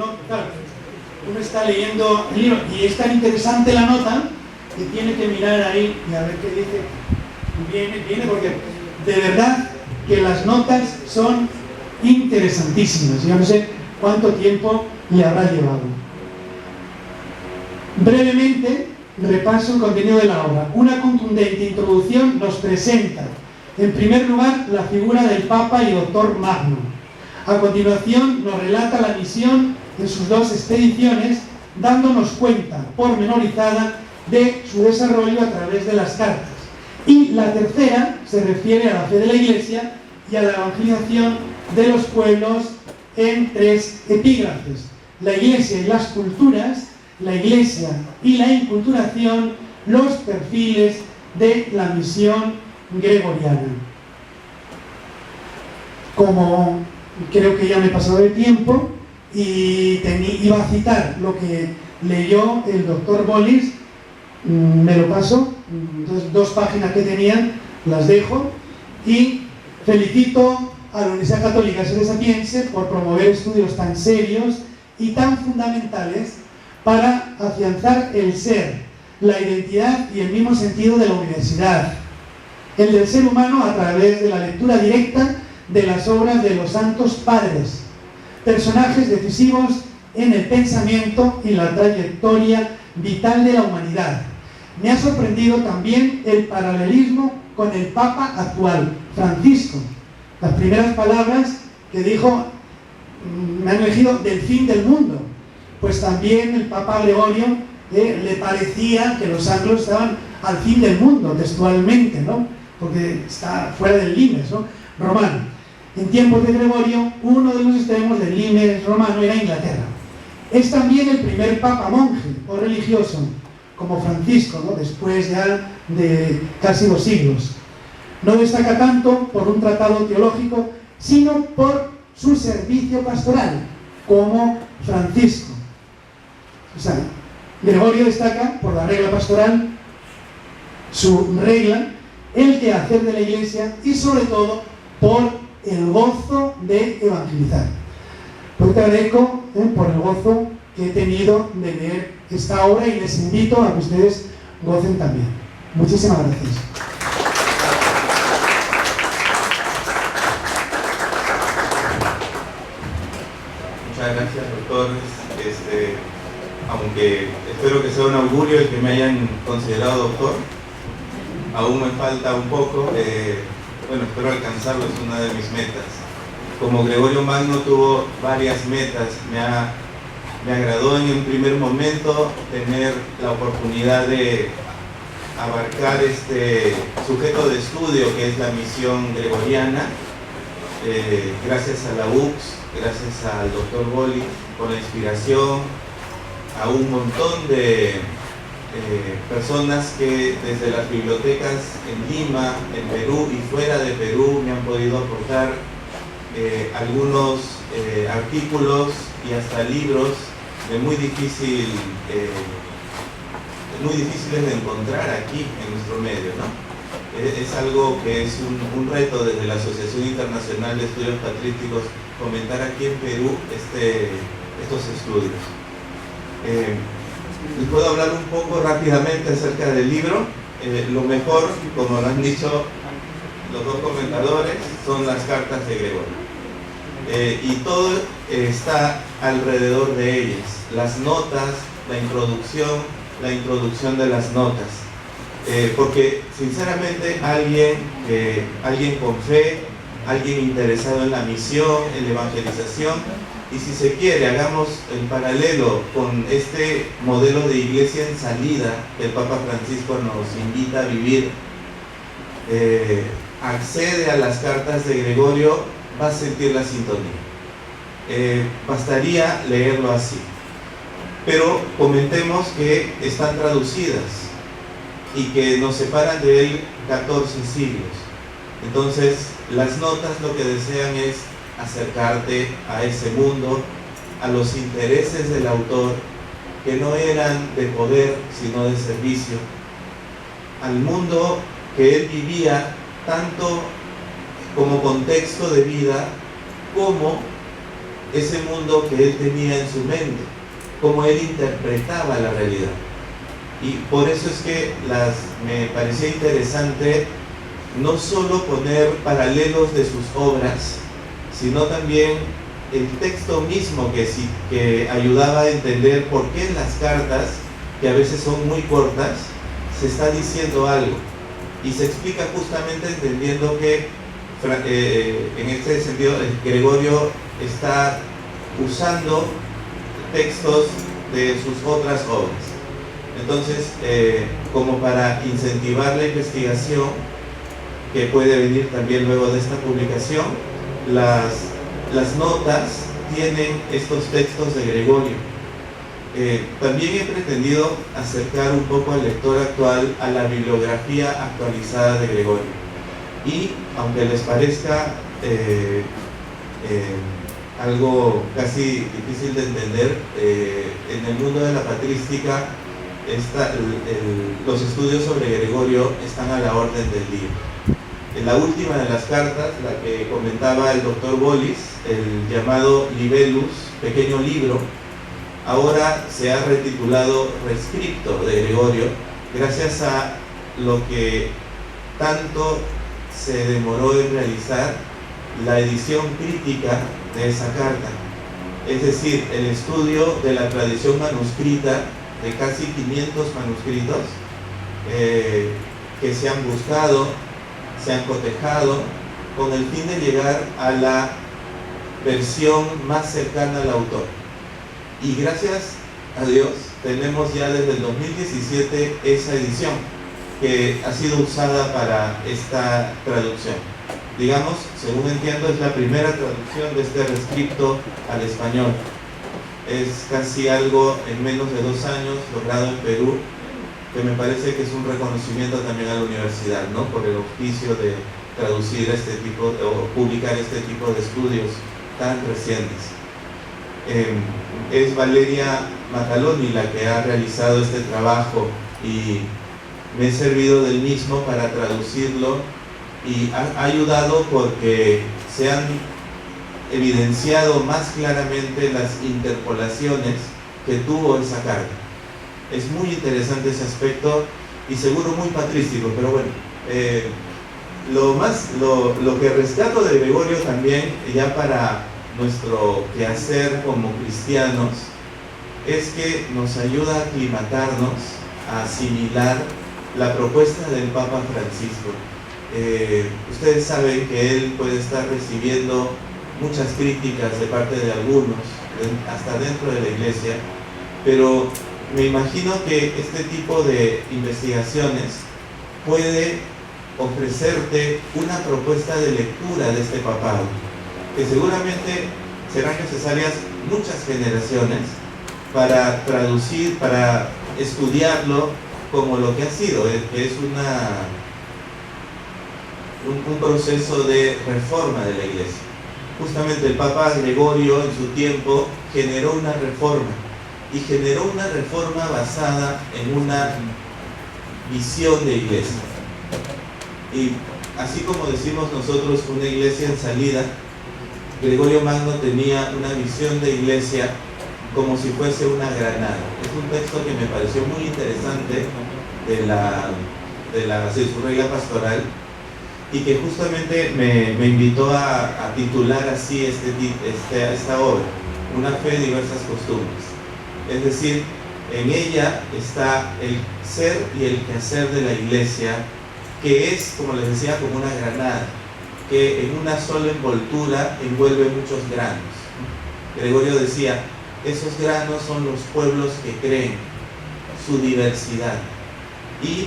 uno está leyendo el libro y es tan interesante la nota que tiene que mirar ahí y a ver qué dice. Viene porque de verdad que las notas son interesantísimas. Yo no sé cuánto tiempo le habrá llevado. Brevemente repaso el contenido de la obra. Una contundente introducción nos presenta, en primer lugar, la figura del Papa y Doctor Magno. A continuación nos relata la misión en sus dos expediciones, dándonos cuenta pormenorizada de su desarrollo a través de las cartas. Y la tercera se refiere a la fe de la Iglesia y a la evangelización de los pueblos en tres epígrafes: la Iglesia y las culturas, la Iglesia y la inculturación, los perfiles de la misión gregoriana. Como creo que ya me he pasado de tiempo y iba a citar lo que leyó el doctor Bollis, me lo paso. Entonces, 2 páginas que tenían las dejo, y felicito a la Universidad Católica Sede Sapiense por promover estudios tan serios y tan fundamentales para afianzar el ser, la identidad y el mismo sentido de la universidad, el del ser humano a través de la lectura directa de las obras de los santos padres, personajes decisivos en el pensamiento y la trayectoria vital de la humanidad. Me ha sorprendido también el paralelismo con el Papa actual, Francisco. Las primeras palabras que dijo me han elegido del fin del mundo, pues también el Papa Gregorio le parecía que los anglos estaban al fin del mundo, textualmente, ¿no? Porque está fuera del limes, ¿no? Romano. En tiempos de Gregorio, uno de los extremos del limes romano era Inglaterra. Es también el primer papa monje o religioso, como Francisco, ¿no? Después ya de casi 2 siglos. No destaca tanto por un tratado teológico, sino por su servicio pastoral, como Francisco. O sea, Gregorio destaca por la regla pastoral, su regla, el quehacer de la Iglesia y sobre todo por el gozo de evangelizar. Pues te agradezco por el gozo que he tenido de leer esta obra y les invito a que ustedes gocen también. Muchísimas gracias. Muchas gracias, doctor. Aunque espero que sea un augurio el que me hayan considerado doctor, aún me falta un poco. Bueno, espero alcanzarlo, es una de mis metas. Como Gregorio Magno tuvo varias metas, me agradó en un primer momento tener la oportunidad de abarcar este sujeto de estudio que es la misión gregoriana, gracias a la UCS, gracias al doctor Boli, con la inspiración, a un montón de personas que desde las bibliotecas en Lima, en Perú y fuera de Perú me han podido aportar algunos artículos y hasta libros de muy difíciles de encontrar aquí en nuestro medio, ¿no? Es algo que es un reto desde la Asociación Internacional de Estudios Patrísticos fomentar aquí en Perú estos estudios. Les puedo hablar un poco rápidamente acerca del libro. Lo mejor, como lo han dicho los dos comentadores, son las cartas de Gregorio. Y todo está alrededor de ellas. Las notas, la introducción de las notas. Porque sinceramente alguien con fe, alguien interesado en la misión, en la evangelización, y si se quiere, hagamos el paralelo con este modelo de iglesia en salida que el Papa Francisco nos invita a vivir, accede a las cartas de Gregorio, va a sentir la sintonía. Bastaría leerlo así. Pero comentemos que están traducidas y que nos separan de él 14 siglos. Entonces, las notas lo que desean es acercarte a ese mundo, a los intereses del autor, que no eran de poder, sino de servicio, al mundo que él vivía, tanto como contexto de vida, como ese mundo que él tenía en su mente, como él interpretaba la realidad. Y por eso es que me parecía interesante no solo poner paralelos de sus obras, sino también el texto mismo que ayudaba a entender por qué en las cartas, que a veces son muy cortas, se está diciendo algo. Y se explica justamente entendiendo que en este sentido Gregorio está usando textos de sus otras obras. Entonces, como para incentivar la investigación, que puede venir también luego de esta publicación, las notas tienen estos textos de Gregorio. También he pretendido acercar un poco al lector actual a la bibliografía actualizada de Gregorio. Y aunque les parezca algo casi difícil de entender, en el mundo de la patrística los estudios sobre Gregorio están a la orden del día. En la última de las cartas, la que comentaba el doctor Bolis, el llamado Libellus, pequeño libro, ahora se ha retitulado Rescripto de Gregorio, gracias a lo que tanto se demoró en realizar la edición crítica de esa carta, es decir, el estudio de la tradición manuscrita de casi 500 manuscritos que se han buscado, se han cotejado, con el fin de llegar a la versión más cercana al autor. Y gracias a Dios tenemos ya desde el 2017 esa edición que ha sido usada para esta traducción. Digamos, según entiendo, es la primera traducción de este rescripto al español. Es casi algo en menos de 2 años logrado en Perú, que me parece que es un reconocimiento también a la universidad, ¿no? Por el oficio de traducir este tipo o publicar este tipo de estudios tan recientes. Es Valeria Mataloni la que ha realizado este trabajo y me he servido del mismo para traducirlo, y ha ayudado porque se han evidenciado más claramente las interpolaciones que tuvo esa carta. Es muy interesante ese aspecto y seguro muy patrístico, pero bueno, lo que rescato de Gregorio también, ya para nuestro quehacer como cristianos, es que nos ayuda a aclimatarnos, a asimilar la propuesta del Papa Francisco. Ustedes saben que él puede estar recibiendo muchas críticas de parte de algunos, hasta dentro de la iglesia, pero me imagino que este tipo de investigaciones puede ofrecerte una propuesta de lectura de este papado, que seguramente serán necesarias muchas generaciones para traducir, para estudiarlo como lo que ha sido, que es un proceso de reforma de la iglesia. Justamente el Papa Gregorio en su tiempo generó una reforma, y generó una reforma basada en una visión de iglesia. Y así como decimos nosotros una iglesia en salida, Gregorio Magno tenía una visión de iglesia como si fuese una granada. Es un texto que me pareció muy interesante de su regla pastoral, y que justamente me invitó a titular así esta obra, Una fe de diversas costumbres. Es decir, en ella está el ser y el quehacer de la iglesia, que es, como les decía, como una granada, que en una sola envoltura envuelve muchos granos. Gregorio decía, esos granos son los pueblos que creen, su diversidad, y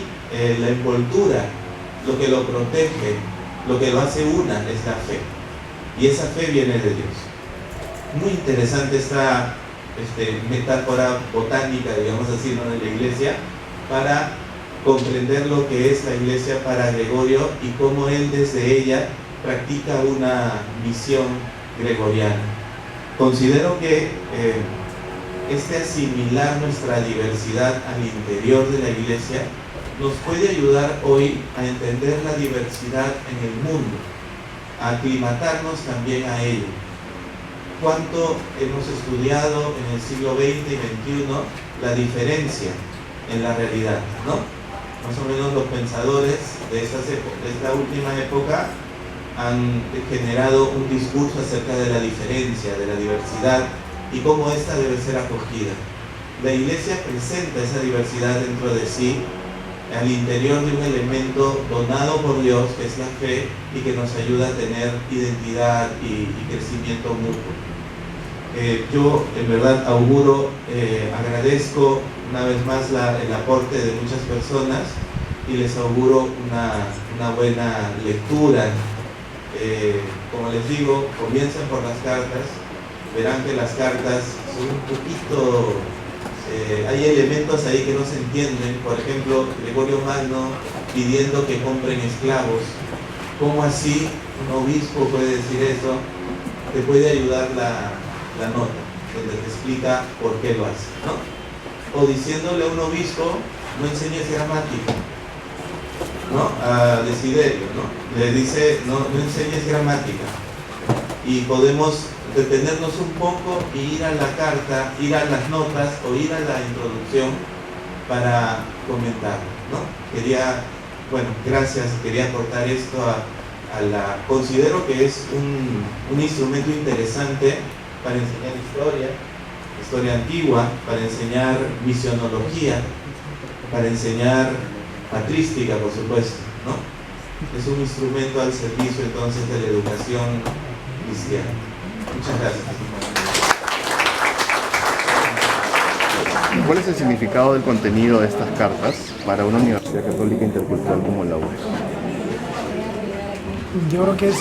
la envoltura, lo que lo protege, lo que lo hace una, es la fe, y esa fe viene de Dios. Muy interesante esta metáfora botánica, digamos así, ¿no?, de la iglesia, para comprender lo que es la iglesia para Gregorio y cómo él desde ella practica una misión gregoriana. Considero que asimilar nuestra diversidad al interior de la iglesia nos puede ayudar hoy a entender la diversidad en el mundo, a aclimatarnos también a ello. Cuánto hemos estudiado en el siglo XX y XXI la diferencia en la realidad, ¿no? Más o menos los pensadores de esta última época han generado un discurso acerca de la diferencia, de la diversidad, y cómo ésta debe ser acogida. La iglesia presenta esa diversidad dentro de sí, al interior de un elemento donado por Dios, que es la fe, y que nos ayuda a tener identidad y crecimiento mutuo. Yo en verdad auguro, agradezco una vez más el aporte de muchas personas, y les auguro una buena lectura. Como les digo, comiencen por las cartas, verán que las cartas son un poquito, hay elementos ahí que no se entienden. Por ejemplo, Gregorio Magno pidiendo que compren esclavos. ¿Cómo así un obispo puede decir eso? Te puede ayudar la nota, donde te explica por qué lo hace, ¿no? O diciéndole a un obispo, no enseñes gramática, ¿no? A Desiderio, ¿no? Le dice, no enseñes gramática. Y podemos detenernos un poco y ir a la carta, ir a las notas o ir a la introducción para comentar, ¿no? Quería aportar esto considero que es un instrumento interesante para enseñar historia antigua, para enseñar misionología, para enseñar patrística, por supuesto, ¿no? Es un instrumento al servicio entonces de la educación cristiana. Muchas gracias. ¿Cuál es el significado del contenido de estas cartas para una universidad católica intercultural como la UNES? Yo creo que es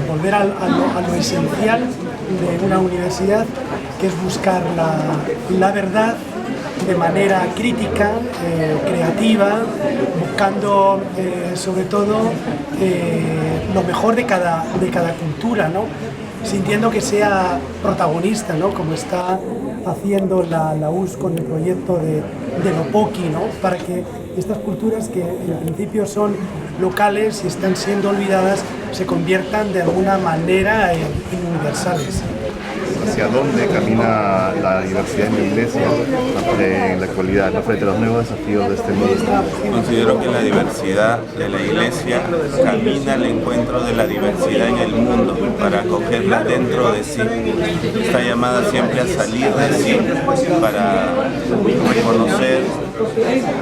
volver a lo esencial de una universidad, que es buscar la verdad de manera crítica, creativa, buscando sobre todo lo mejor de cada cultura, ¿no? Sintiendo que sea protagonista, ¿no? Como está haciendo la US con el proyecto de Lopoki, ¿no? Para que estas culturas, que en principio son locales y están siendo olvidadas, se conviertan de alguna manera en universales. ¿Hacia dónde camina la diversidad en la Iglesia en la actualidad, ¿no? Frente a los nuevos desafíos de este mundo? Considero que la diversidad de la Iglesia camina al encuentro de la diversidad en el mundo para acogerla dentro de sí. Está llamada siempre a salir de sí para reconocer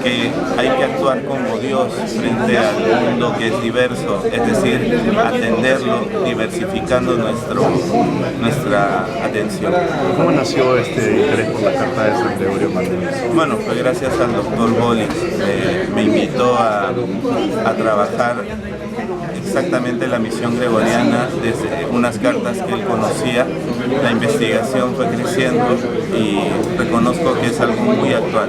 que hay que actuar como Dios frente al mundo que es diverso, es decir, atenderlo diversificando nuestra atención. ¿Cómo nació este interés por la Carta de San Gregorio Magno? Bueno, fue gracias al doctor Bolis, me invitó a trabajar exactamente la misión gregoriana desde unas cartas que él conocía. La investigación fue creciendo y reconozco que es algo muy actual.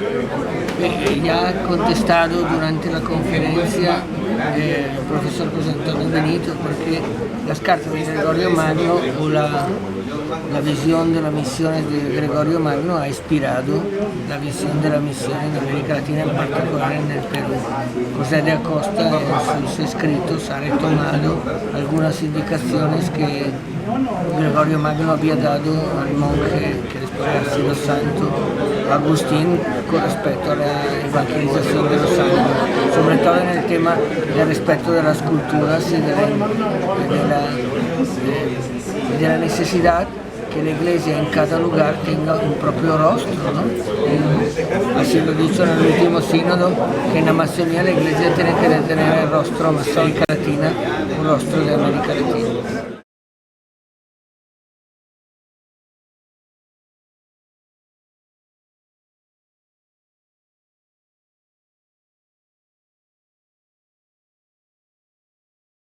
Ya ha contestado durante la conferencia el profesor José Antonio Benito, porque las cartas de Gregorio Magno o la visión de la misión de Gregorio Magno ha inspirado la visión de la misión en América Latina, en particular en el Perú. José de Acosta en sus escritos ha retomado algunas indicaciones que Gregorio Magno había dado al monje que después ha sido santo, Agustín, con respecto a la evangelización de los santos, sobre todo en el tema del respeto de las culturas y de la necesidad que la Iglesia en cada lugar tenga un propio rostro, ¿no? Así lo he dicho en el último sínodo, que en la Amazonía la Iglesia tiene que tener el rostro Amazónica Latina, un rostro de América Latina.